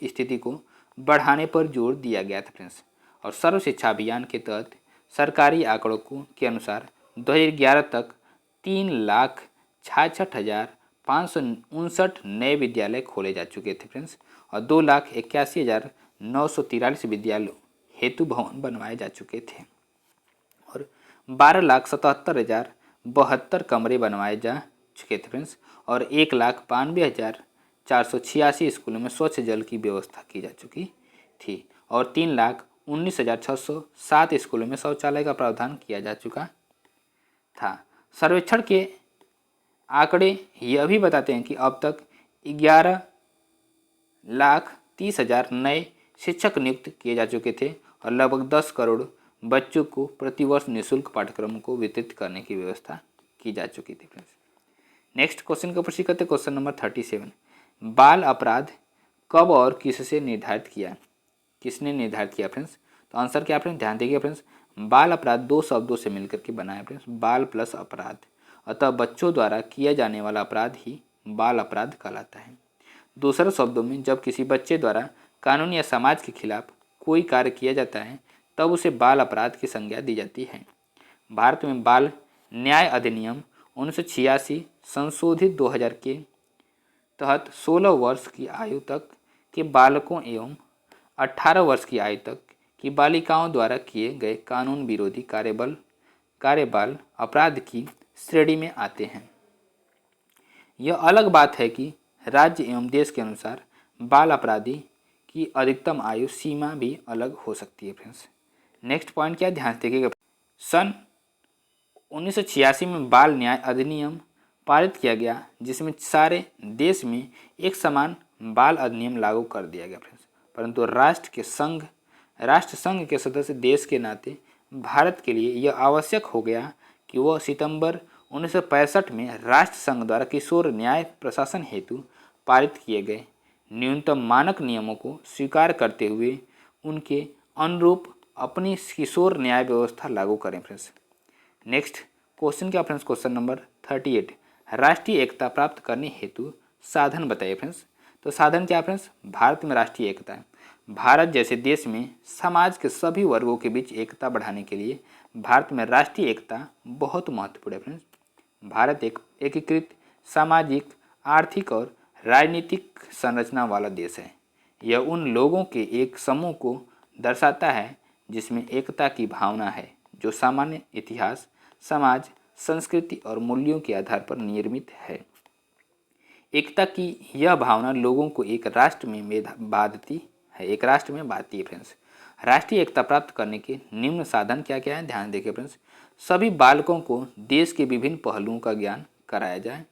स्थिति को बढ़ाने पर जोर दिया गया था फ्रेंड्स। और सर्व शिक्षा अभियान के तहत सरकारी आंकड़ों के अनुसार 2011 तक 3,66,559 नए विद्यालय खोले जा चुके थे फ्रेंड्स और 2,81,943 विद्यालयों हेतु भवन बनवाए जा चुके थे और 12,77,072 कमरे बनवाए जा चुके थे फ्रेंड्स और 1,92,486 स्कूलों में स्वच्छ जल की व्यवस्था की जा चुकी थी और 3,19,607 स्कूलों में शौचालय का प्रावधान किया जा चुका था। सर्वेक्षण के आंकड़े यह भी बताते हैं कि अब तक 11,30,000 नए शिक्षक नियुक्त किए जा चुके थे और लगभग 10 करोड़ बच्चों को प्रतिवर्ष निःशुल्क पाठ्यक्रमों को वितरित करने की व्यवस्था की जा चुकी थी फ्रेंड्स। नेक्स्ट क्वेश्चन का प्रश्न करते क्वेश्चन नंबर 37। बाल अपराध कब और किससे निर्धारित किया, किसने निर्धारित किया फ्रेंड्स? तो आंसर क्या फ्रेंड्स, ध्यान देखिए फ्रेंड्स, बाल अपराध दो शब्दों से मिलकर के बना है फ्रेंड्स, बाल प्लस अपराध, अतः बच्चों द्वारा किया जाने वाला अपराध ही बाल अपराध कहलाता है। दूसरे शब्दों में जब किसी बच्चे द्वारा कानून या समाज के खिलाफ कोई कार्य किया जाता है तब उसे बाल अपराध की संज्ञा दी जाती है। भारत में बाल न्याय अधिनियम 1986 संशोधित 2000 के तहत 16 वर्ष की आयु तक के बालकों एवं 18 वर्ष की आयु तक की बालिकाओं द्वारा किए गए कानून विरोधी कार्यबाल अपराध की श्रेणी में आते हैं। यह अलग बात है कि राज्य एवं देश के अनुसार बाल अपराधी की अधिकतम आयु सीमा भी अलग हो सकती है फ्रेंड्स। नेक्स्ट पॉइंट क्या, ध्यान देखिएगा। सन 1986 में बाल न्याय अधिनियम पारित किया गया जिसमें सारे देश में एक समान बाल अधिनियम लागू कर दिया गया फ्रेंड्स, परंतु राष्ट्र संघ के सदस्य देश के नाते भारत के लिए यह आवश्यक हो गया कि वह सितंबर 1965 में राष्ट्र संघ द्वारा किशोर न्याय प्रशासन हेतु पारित किए गए न्यूनतम मानक नियमों को स्वीकार करते हुए उनके अनुरूप अपनी किशोर न्याय व्यवस्था लागू करें फ्रेंड्स। नेक्स्ट क्वेश्चन क्या फ्रेंड्स, क्वेश्चन नंबर 38। राष्ट्रीय एकता प्राप्त करने हेतु साधन बताइए फ्रेंड्स। तो साधन क्या फ्रेंड्स, भारत में राष्ट्रीय एकता है। भारत जैसे देश में समाज के सभी वर्गों के बीच एकता बढ़ाने के लिए भारत में राष्ट्रीय एकता बहुत महत्वपूर्ण है फ्रेंड्स। भारत एक एकीकृत सामाजिक, आर्थिक और राजनीतिक संरचना वाला देश है। यह उन लोगों के एक समूह को दर्शाता है जिसमें एकता की भावना है, जो सामान्य इतिहास, समाज, संस्कृति और मूल्यों के आधार पर निर्मित है। एकता की यह भावना लोगों को एक राष्ट्र में बांधती है फ्रेंड्स। राष्ट्रीय एकता प्राप्त करने के निम्न साधन क्या क्या है, ध्यान देखिए फ्रेंड्स। सभी बालकों को देश के विभिन्न पहलुओं का ज्ञान कराया जाए।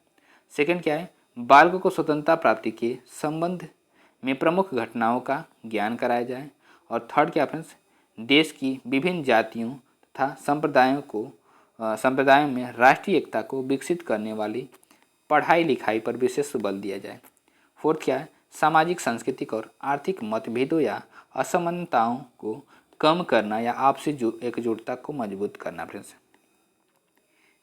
सेकंड क्या है, बालकों को स्वतंत्रता प्राप्ति के संबंध में प्रमुख घटनाओं का ज्ञान कराया जाए। और थर्ड क्या फ्रेंड्स, देश की विभिन्न जातियों तथा संप्रदायों में राष्ट्रीय एकता को विकसित करने वाली पढ़ाई लिखाई पर विशेष बल दिया जाए। फोर्थ क्या है, सामाजिक, सांस्कृतिक और आर्थिक मतभेदों या असमानताओं को कम करना या आपसी एकजुटता को मजबूत करना फ्रेंड्स।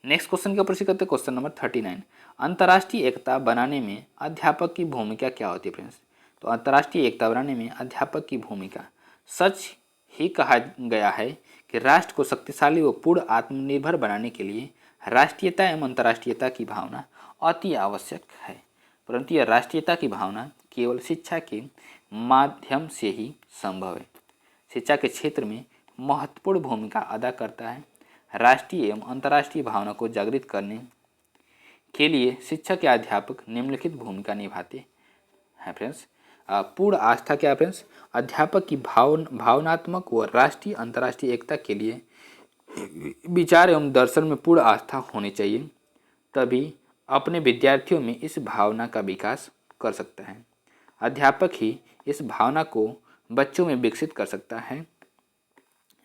नेक्स्ट क्वेश्चन का प्रश्न करते हैं, क्वेश्चन नंबर 39। अंतर्राष्ट्रीय एकता बनाने में अध्यापक की भूमिका क्या होती है फ्रेंड्स? तो अंतर्राष्ट्रीय एकता बनाने में अध्यापक की भूमिका, सच ही कहा गया है कि राष्ट्र को शक्तिशाली व पूर्ण आत्मनिर्भर बनाने के लिए राष्ट्रीयता एवं अंतर्राष्ट्रीयता की भावना अति आवश्यक है, परंतु यह राष्ट्रीयता की भावना केवल शिक्षा के माध्यम से ही संभव है। शिक्षा के क्षेत्र में महत्वपूर्ण भूमिका अदा करता है। राष्ट्रीय एवं अंतर्राष्ट्रीय भावना को जागृत करने के लिए शिक्षा के अध्यापक निम्नलिखित भूमिका निभाते हैं फ्रेंड्स। पूर्ण आस्था क्या फ्रेंड्स, अध्यापक की भावनात्मक व राष्ट्रीय अंतर्राष्ट्रीय एकता के लिए विचार एवं दर्शन में पूर्ण आस्था होनी चाहिए, तभी अपने विद्यार्थियों में इस भावना का विकास कर सकता है। अध्यापक ही इस भावना को बच्चों में विकसित कर सकता है।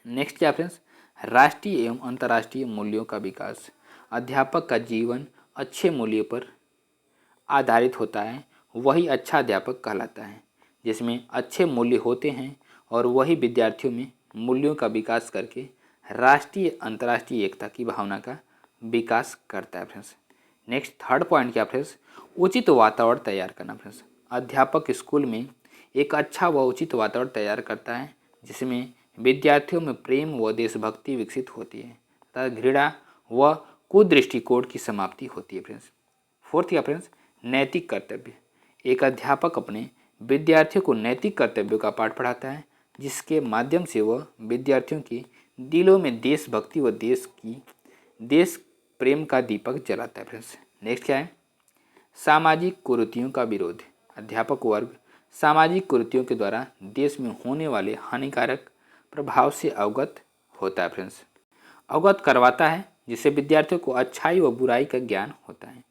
नेक्स्ट क्या फ्रेंड्स, राष्ट्रीय एवं अंतर्राष्ट्रीय मूल्यों का विकास। अध्यापक का जीवन अच्छे मूल्यों पर आधारित होता है, वही अच्छा अध्यापक कहलाता है। जिसमें अच्छे मूल्य होते हैं और वही विद्यार्थियों में मूल्यों का विकास करके राष्ट्रीय अंतर्राष्ट्रीय एकता की भावना का विकास करता है फ्रेंड्स। नेक्स्ट थर्ड पॉइंट क्या फ्रेंड्स, उचित वातावरण तैयार करना फ्रेंड्स। अध्यापक स्कूल में एक अच्छा व उचित वातावरण तैयार करता है जिसमें विद्यार्थियों में प्रेम व देशभक्ति विकसित होती है तथा घृणा व कुदृष्टिकोण की समाप्ति होती है फ्रेंड्स। फोर्थ क्या फ्रेंड्स, नैतिक कर्तव्य। एक अध्यापक अपने विद्यार्थियों को नैतिक कर्तव्यों का पाठ पढ़ाता है जिसके माध्यम से वह विद्यार्थियों के दिलों में देशभक्ति व देश प्रेम का दीपक जलाता है फ्रेंड्स। नेक्स्ट क्या है, सामाजिक कुरीतियों का विरोध। अध्यापक वर्ग सामाजिक कुरीतियों के द्वारा देश में होने वाले हानिकारक प्रभाव से अवगत होता है फ्रेंड्स, अवगत करवाता है जिससे विद्यार्थियों को अच्छाई व बुराई का ज्ञान होता है।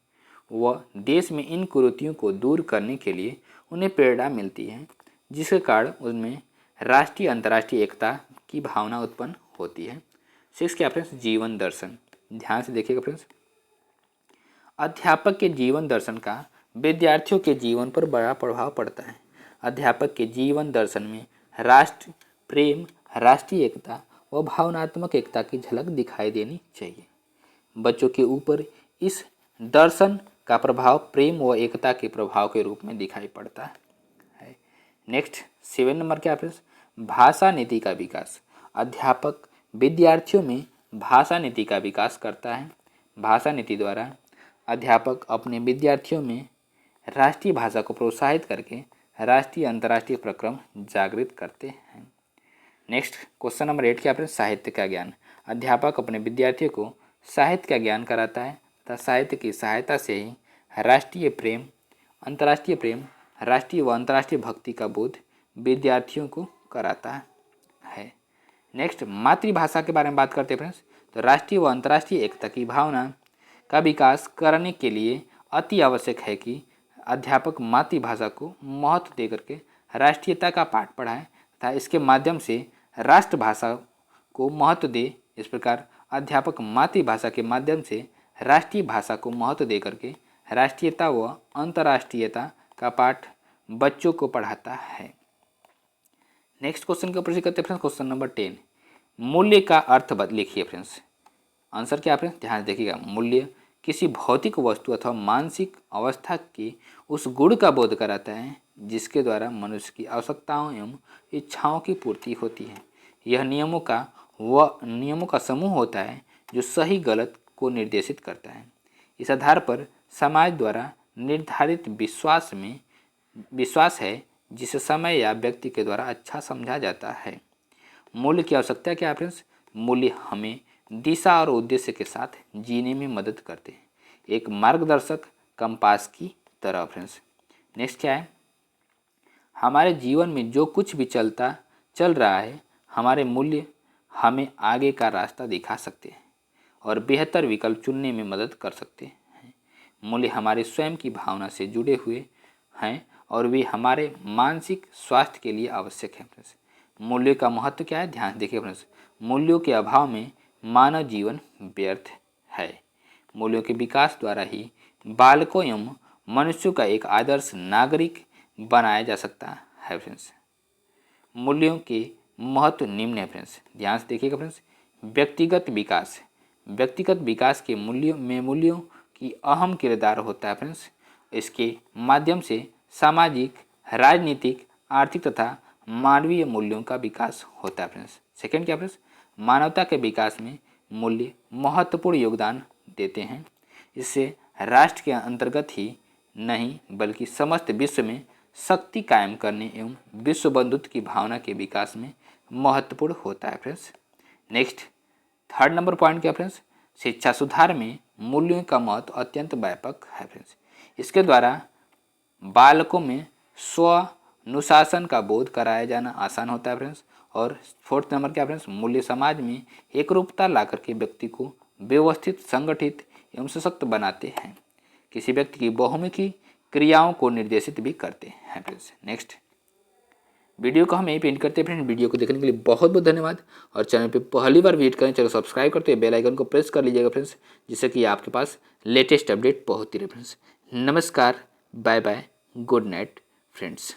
वह देश में इन कुरीतियों को दूर करने के लिए उन्हें प्रेरणा मिलती है, जिसके कारण उनमें राष्ट्रीय अंतर्राष्ट्रीय एकता की भावना उत्पन्न होती है। 6 क्या फ्रेंड्स, जीवन दर्शन। ध्यान से देखिएगा फ्रेंड्स, अध्यापक के जीवन दर्शन का विद्यार्थियों के जीवन पर बड़ा प्रभाव पड़ता है। अध्यापक के जीवन दर्शन में राष्ट्र प्रेम, राष्ट्रीय एकता व भावनात्मक एकता की झलक दिखाई देनी चाहिए। बच्चों के ऊपर इस दर्शन का प्रभाव प्रेम व एकता के प्रभाव के रूप में दिखाई पड़ता है। नेक्स्ट 7 नंबर क्या फ्रेंड्स, भाषा नीति का विकास। अध्यापक विद्यार्थियों में भाषा नीति का विकास करता है। भाषा नीति द्वारा अध्यापक अपने विद्यार्थियों में राष्ट्रीय भाषा को प्रोत्साहित करके राष्ट्रीय अंतर्राष्ट्रीय प्रक्रम जागृत करते हैं। नेक्स्ट क्वेश्चन नंबर 8 क्या फ्रेंड्स, साहित्य का ज्ञान। अध्यापक अपने विद्यार्थियों को साहित्य का ज्ञान कराता है तथा साहित्य की सहायता से ही राष्ट्रीय प्रेम, अंतर्राष्ट्रीय प्रेम, राष्ट्रीय व अंतर्राष्ट्रीय भक्ति का बोध विद्यार्थियों को कराता है। नेक्स्ट मातृभाषा के बारे में बात करते हैं फ्रेंड्स। तो राष्ट्रीय व अंतर्राष्ट्रीय एकता की भावना का विकास करने के लिए अति आवश्यक है कि अध्यापक मातृभाषा को महत्व देकर के राष्ट्रीयता का पाठ पढ़ाएं तथा इसके माध्यम से राष्ट्रभाषा को महत्व दे। इस प्रकार अध्यापक मातृभाषा के माध्यम से राष्ट्रीय भाषा को महत्व देकर के राष्ट्रीयता व अंतर्राष्ट्रीयता का पाठ बच्चों को पढ़ाता है। नेक्स्ट क्वेश्चन के ऊपर करते हैं फ्रेंड्स, क्वेश्चन नंबर 10, मूल्य का अर्थ लिखिए फ्रेंड्स। आंसर क्या फ्रेंड्स, ध्यान से देखिएगा। मूल्य किसी भौतिक वस्तु अथवा मानसिक अवस्था की उस गुण का बोध कराता है जिसके द्वारा मनुष्य की आवश्यकताओं एवं इच्छाओं की पूर्ति होती है। यह नियमों का समूह होता है जो सही गलत को निर्देशित करता है। इस आधार पर समाज द्वारा निर्धारित विश्वास है जिसे समय या व्यक्ति के द्वारा अच्छा समझा जाता है। मूल्य की आवश्यकता क्या है फ्रेंड्स, मूल्य हमें दिशा और उद्देश्य के साथ जीने में मदद करते हैं, एक मार्गदर्शक कंपास की तरह फ्रेंड्स। नेक्स्ट क्या है, हमारे जीवन में जो कुछ भी चल रहा है, हमारे मूल्य हमें आगे का रास्ता दिखा सकते हैं और बेहतर विकल्प चुनने में मदद कर सकते हैं। मूल्य हमारे स्वयं की भावना से जुड़े हुए हैं और वे हमारे मानसिक स्वास्थ्य के लिए आवश्यक हैं फ्रेंड्स। मूल्य का महत्व क्या है, ध्यान देखिए फ्रेंड्स। मूल्यों के अभाव में मानव जीवन व्यर्थ है। मूल्यों के विकास द्वारा ही बालकों एवं मनुष्यों का एक आदर्श नागरिक बनाया जा सकता है फ्रेंड्स। मूल्यों के महत्व निम्न है फ्रेंड्स, ध्यान से देखिएगा फ्रेंड्स। व्यक्तिगत विकास के मूल्यों की अहम किरदार होता है फ्रेंड्स। इसके माध्यम से सामाजिक, राजनीतिक, आर्थिक तथा मानवीय मूल्यों का विकास होता है फ्रेंड्स। सेकंड क्या फ्रेंड्स, मानवता के विकास में मूल्य महत्वपूर्ण योगदान देते हैं। इससे राष्ट्र के अंतर्गत ही नहीं बल्कि समस्त विश्व में शक्ति कायम करने एवं विश्व बंधुत्व की भावना के विकास में महत्वपूर्ण होता है friends. Next 3rd number point क्या फ्रेंड्स, शिक्षा सुधार में मूल्यों का महत्व अत्यंत व्यापक है फ्रेंड्स। इसके द्वारा बालकों में अनुशासन का बोध कराया जाना आसान होता है फ्रेंड्स। और 4th नंबर क्या फ्रेंड्स, मूल्य समाज में एकरूपता ला करके व्यक्ति को व्यवस्थित, संगठित एवं सशक्त बनाते हैं। किसी व्यक्ति की बहुमुखी क्रियाओं को निर्देशित भी करते हैं फ्रेंड्स। नेक्स्ट वीडियो को हम यहीं पे एंड करते हैं फ्रेंड्स। वीडियो को देखने के लिए बहुत बहुत धन्यवाद। और चैनल पे पहली बार विजिट करें, चैनल सब्सक्राइब करते हुए बेल आइकन को प्रेस कर लीजिएगा फ्रेंड्स, जिससे कि आपके पास लेटेस्ट अपडेट पहुंचती रहे फ्रेंड्स। नमस्कार, bye bye, good night friends.